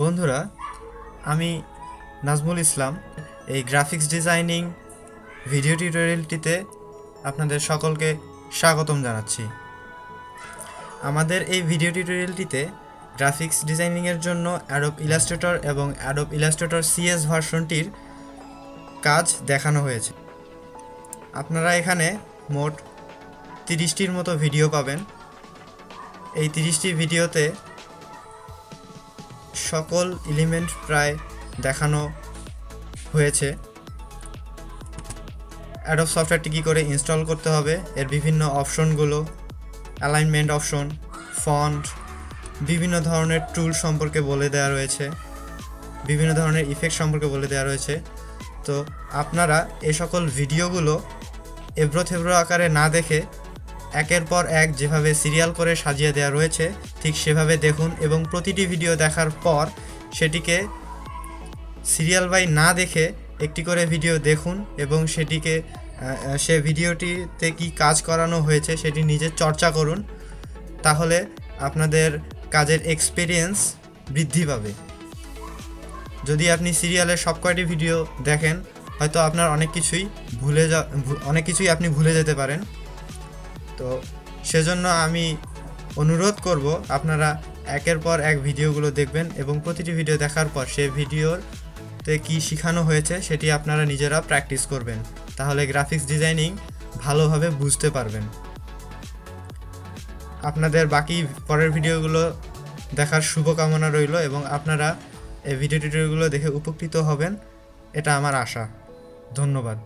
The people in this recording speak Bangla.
বন্ধুরা, আমি নাজমুল ইসলাম এই গ্রাফিক্স ডিজাইনিং ভিডিও টিউটোরিয়ালটিতে আপনাদের সকলকে স্বাগতম জানাচ্ছি। আমাদের এই ভিডিও টিউটোরিয়ালটিতে গ্রাফিক্স ডিজাইনিংয়ের জন্য অ্যাডোব ইলাস্ট্রেটর এবং অ্যাডোব ইলাস্ট্রেটর সিএস ভার্সনটির কাজ দেখানো হয়েছে। আপনারা এখানে মোট 30টির মতো ভিডিও পাবেন। এই 30টি ভিডিওতে সকল এলিমেন্ট প্রায় দেখানো হয়েছে। অ্যাডোব সফটওয়্যারটি কী করে ইনস্টল করতে হবে, এর বিভিন্ন অপশনগুলো, অ্যালাইনমেন্ট অপশন, ফন্ট, বিভিন্ন ধরনের টুল সম্পর্কে বলে দেওয়া রয়েছে, বিভিন্ন ধরনের ইফেক্ট সম্পর্কে বলে দেওয়া রয়েছে। তো আপনারা এই সকল ভিডিওগুলো এবড়ো থেবড়ো আকারে না দেখে একের পর এক যেভাবে সিরিয়াল করে সাজিয়ে দেওয়া রয়েছে ঠিক সেভাবে দেখুন এবং প্রতিটি ভিডিও দেখার পর সেটিকে সিরিয়াল বাই না দেখে একটি করে ভিডিও দেখুন এবং সেটিকে সে ভিডিওটিতে কি কাজ করানো হয়েছে সেটি নিজে চর্চা করুন। তাহলে আপনাদের কাজের এক্সপিরিয়েন্স বৃদ্ধি পাবে। যদি আপনি সিরিয়ালের সব কয়টি ভিডিও দেখেন হয়তো আপনার অনেক কিছুই আপনি ভুলে যেতে পারেন। তো সেজন্য আমি অনুরোধ করব আপনারা একের পর এক ভিডিওগুলো দেখবেন এবং প্রতিটি ভিডিও দেখার পর সেই ভিডিওতে কি শেখানো হয়েছে সেটি আপনারা নিজেরা প্র্যাকটিস করবেন। তাহলে গ্রাফিক্স ডিজাইনিং ভালোভাবে বুঝতে পারবেন। আপনাদের বাকি পরের ভিডিওগুলো দেখার শুভকামনা রইল এবং আপনারা এই ভিডিও টিউটোরিয়ালগুলো দেখে উপকৃত হবেন, এটা আমার আশা। ধন্যবাদ।